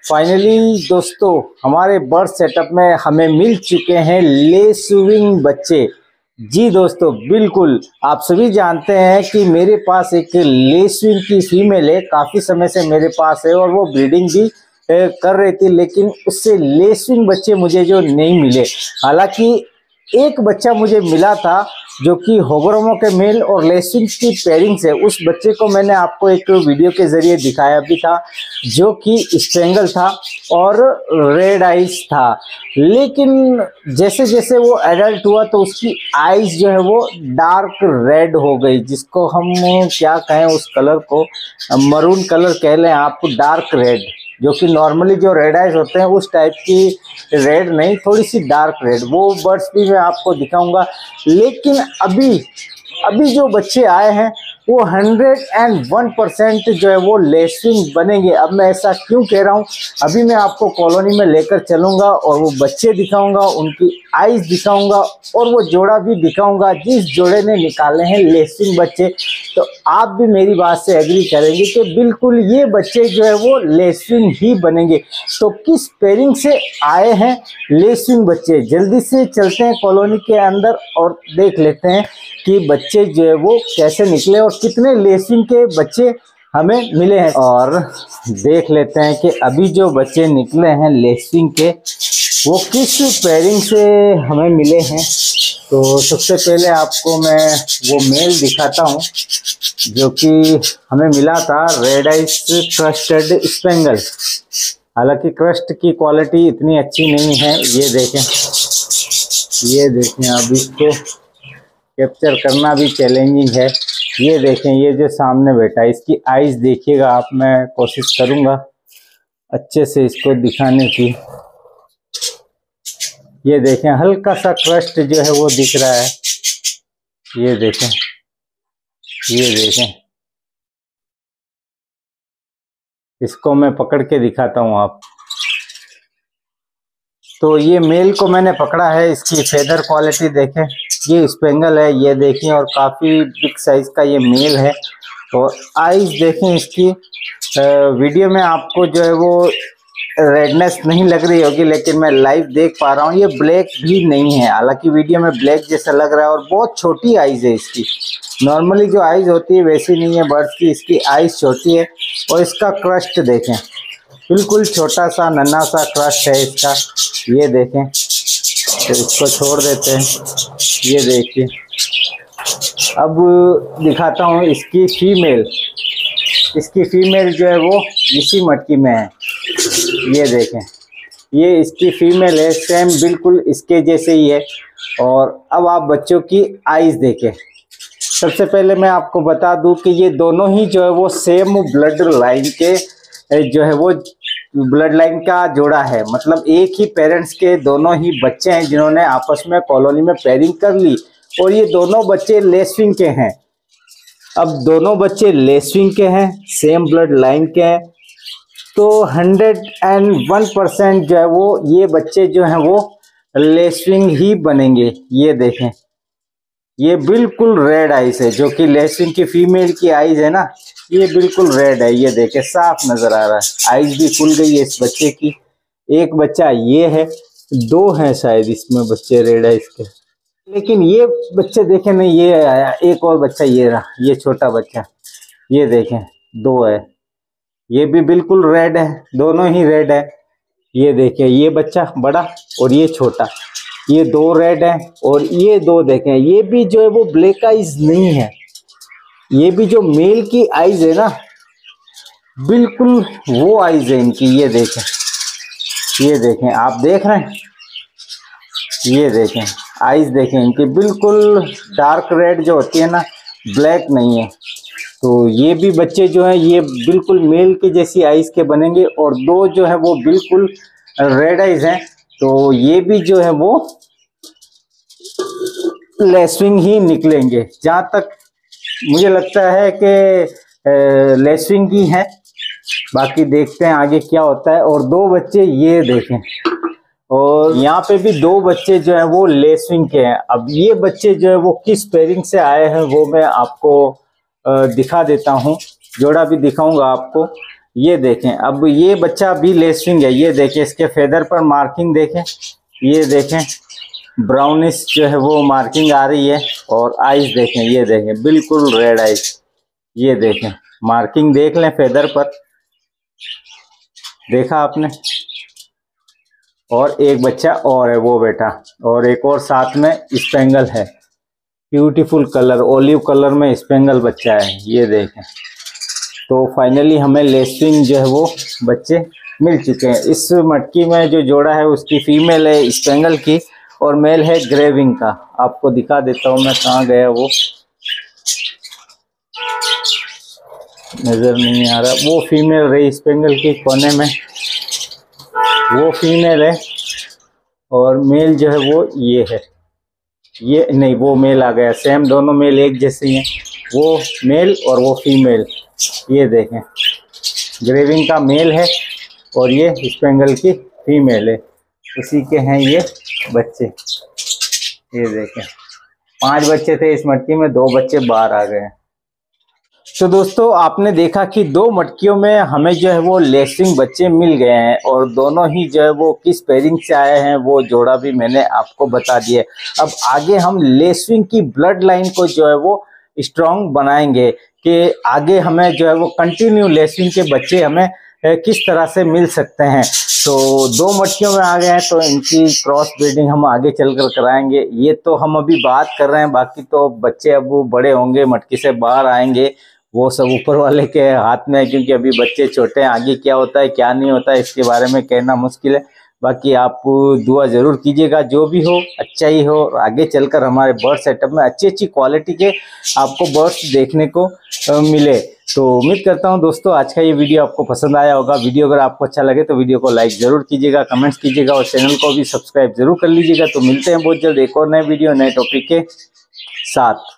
Finally दोस्तों हमारे bird setup में हमें मिल चुके हैं लेसविंग बच्चे। जी दोस्तों, बिल्कुल आप सभी जानते हैं कि मेरे पास एक लेसविंग की फीमेल है, काफ़ी समय से मेरे पास है और वो ब्रीडिंग भी कर रही थी, लेकिन उससे लेसविंग बच्चे मुझे जो नहीं मिले। हालांकि एक बच्चा मुझे मिला था जो कि होगरोमो के मेल और लेसविंग की पेयरिंग से, उस बच्चे को मैंने आपको एक वीडियो के जरिए दिखाया भी था, जो कि स्ट्रेंगल था और रेड आइज था। लेकिन जैसे जैसे वो एडल्ट हुआ तो उसकी आइज जो है वो डार्क रेड हो गई, जिसको हम क्या कहें, उस कलर को मरून कलर कह लें आप, डार्क रेड, जो कि नॉर्मली जो रेड आइज होते हैं उस टाइप की रेड नहीं, थोड़ी सी डार्क रेड। वो बर्ड्स भी मैं आपको दिखाऊंगा। लेकिन अभी जो बच्चे आए हैं वो 101% जो है वो लेसविंग बनेंगे। अब मैं ऐसा क्यों कह रहा हूँ, अभी मैं आपको कॉलोनी में लेकर चलूंगा और वो बच्चे दिखाऊंगा, उनकी आइज दिखाऊंगा और वो जोड़ा भी दिखाऊंगा जिस जोड़े ने निकाले हैं लेसविंग बच्चे। तो आप भी मेरी बात से एग्री करेंगे कि बिल्कुल ये बच्चे जो है वो लेसविंग ही बनेंगे। तो किस पेयरिंग से आए हैं लेसविंग बच्चे, जल्दी से चलते हैं कॉलोनी के अंदर और देख लेते हैं कि बच्चे जो है वो कैसे निकले और कितने लेसविंग के बच्चे हमें मिले हैं। और देख लेते हैं कि अभी जो बच्चे निकले हैं लेसविंग के वो किस पेयरिंग से हमें मिले हैं। तो सबसे पहले आपको मैं वो मेल दिखाता हूँ जो कि हमें मिला था, रेड आइज क्रस्टेड स्पेंगल। हालांकि क्रस्ट की क्वालिटी इतनी अच्छी नहीं है। ये देखें, अब इसको कैप्चर करना भी चैलेंजिंग है। ये देखें, ये जो सामने बैठा है इसकी आइज देखिएगा आप, मैं कोशिश करूंगा अच्छे से इसको दिखाने की। ये देखें, हल्का सा क्रस्ट जो है वो दिख रहा है। ये देखें, इसको मैं पकड़ के दिखाता हूँ आप। तो ये मेल को मैंने पकड़ा है, इसकी फेदर क्वालिटी देखें, ये स्पेंगल है, ये देखें, और काफ़ी बिग साइज का ये मेल है। और आइज देखें इसकी, वीडियो में आपको जो है वो रेडनेस नहीं लग रही होगी, लेकिन मैं लाइव देख पा रहा हूँ ये ब्लैक भी नहीं है। हालांकि वीडियो में ब्लैक जैसा लग रहा है और बहुत छोटी आइज है इसकी। नॉर्मली जो आइज होती है वैसी नहीं है बर्ड्स की, इसकी आइज छोटी है। और इसका क्रस्ट देखें, बिल्कुल छोटा सा नन्हा सा क्रस्ट है इसका। ये देखें, तो इसको छोड़ देते हैं। ये देखिए, अब दिखाता हूँ इसकी फीमेल। इसकी फीमेल जो है वो इसी मटकी में है। ये देखें, ये इसकी फीमेल है, सेम बिल्कुल इसके जैसे ही है। और अब आप बच्चों की आइज देखें। सबसे पहले मैं आपको बता दूं कि ये दोनों ही जो है वो सेम ब्लड लाइन के जो है वो ब्लड लाइन का जोड़ा है, मतलब एक ही पेरेंट्स के दोनों ही बच्चे हैं जिन्होंने आपस में कॉलोनी में पेयरिंग कर ली। और ये दोनों बच्चे लेसविंग के हैं। अब दोनों बच्चे लेसविंग के हैं, सेम ब्लड लाइन के हैं, तो 101% जो है वो ये बच्चे जो हैं वो लेसविंग ही बनेंगे। ये देखें, ये बिल्कुल रेड आइज है, जो कि लेसविंग की फीमेल की आइज है ना, ये बिल्कुल रेड है। ये देखें, साफ नजर आ रहा है, आइज भी खुल गई है इस बच्चे की। एक बच्चा ये है, दो हैं शायद इसमें बच्चे रेड आइज के, लेकिन ये बच्चे देखें नहीं, ये आया एक और बच्चा, ये रहा, ये छोटा बच्चा। ये देखें, दो है, ये भी बिल्कुल रेड है, दोनों ही रेड है। ये देखें, ये बच्चा बड़ा और ये छोटा, ये दो रेड है। और ये दो देखें, ये भी जो है वो ब्लैक आइज नहीं है, ये भी जो मेल की आइज है ना, बिल्कुल वो आइज है इनकी। ये देखें, आप देख रहे हैं, ये देखें आइज देखें इनकी, बिल्कुल डार्क रेड जो होती है ना, ब्लैक नहीं है। तो ये भी बच्चे जो हैं ये बिल्कुल मेल के जैसी आइज के बनेंगे। और दो जो है वो बिल्कुल रेड आइज हैं, तो ये भी जो है वो लेसविंग ही निकलेंगे। जहाँ तक मुझे लगता है कि लेसविंग ही है, बाकी देखते हैं आगे क्या होता है। और दो बच्चे ये देखें, और यहाँ पे भी दो बच्चे जो हैं वो लेसविंग के हैं। अब ये बच्चे जो है वो किस पेयरिंग से आए हैं वो मैं आपको दिखा देता हूँ, जोड़ा भी दिखाऊंगा आपको। ये देखें, अब ये बच्चा भी लेसिंग है। ये देखें, इसके फेदर पर मार्किंग देखें, ये देखें ब्राउनिश जो है वो मार्किंग आ रही है। और आइज देखें, ये देखें बिल्कुल रेड आइज। ये देखें मार्किंग देख लें फेदर पर, देखा आपने। और एक बच्चा और है वो बेटा, और एक और साथ में स्पेंगल है, ब्यूटीफुल कलर ओलिव कलर में स्पेंगल बच्चा है। ये देखें, तो फाइनली हमें लेसिंग जो है वो बच्चे मिल चुके हैं। इस मटकी में जो जोड़ा है उसकी फीमेल है स्पेंगल की, और मेल है ग्रेविंग का। आपको दिखा देता हूँ मैं, कहाँ गया वो, नजर नहीं आ रहा। वो फीमेल रही स्पेंगल की कोने में, वो फीमेल है। और मेल जो है वो ये है, ये नहीं वो मेल आ गया। सेम दोनों मेल एक जैसे हैं, वो मेल और वो फीमेल। ये देखें ग्रेविंग का मेल है और ये स्पेंगल की फीमेल है। उसी के हैं ये बच्चे। ये देखें 5 बच्चे थे इस मटकी में, 2 बच्चे बाहर आ गए हैं। तो दोस्तों आपने देखा कि 2 मटकियों में हमें जो है वो लेसिंग बच्चे मिल गए हैं, और दोनों ही जो है वो किस पेयरिंग से आए हैं वो जोड़ा भी मैंने आपको बता दिया। अब आगे हम लेसिंग की ब्लड लाइन को जो है वो स्ट्रॉन्ग बनाएंगे, कि आगे हमें जो है वो कंटिन्यू लेसिंग के बच्चे हमें किस तरह से मिल सकते हैं। तो 2 मटकियों में आ गए हैं, तो इनकी क्रॉस ब्रीडिंग हम आगे चलकर कराएंगे। ये तो हम अभी बात कर रहे हैं, बाकी तो बच्चे अब वो बड़े होंगे, मटकी से बाहर आएंगे, वो सब ऊपर वाले के हाथ में है। क्योंकि अभी बच्चे छोटे हैं, आगे क्या होता है क्या नहीं होता है इसके बारे में कहना मुश्किल है। बाकी आप दुआ जरूर कीजिएगा, जो भी हो अच्छा ही हो, आगे चलकर हमारे बर्ड सेटअप में अच्छी अच्छी क्वालिटी के आपको बर्ड्स देखने को मिले। तो उम्मीद करता हूं दोस्तों आज का ये वीडियो आपको पसंद आया होगा। वीडियो अगर आपको अच्छा लगे तो वीडियो को लाइक जरूर कीजिएगा, कमेंट्स कीजिएगा, और चैनल को भी सब्सक्राइब जरूर कर लीजिएगा। तो मिलते हैं बहुत जल्द एक और नए वीडियो नए टॉपिक के साथ।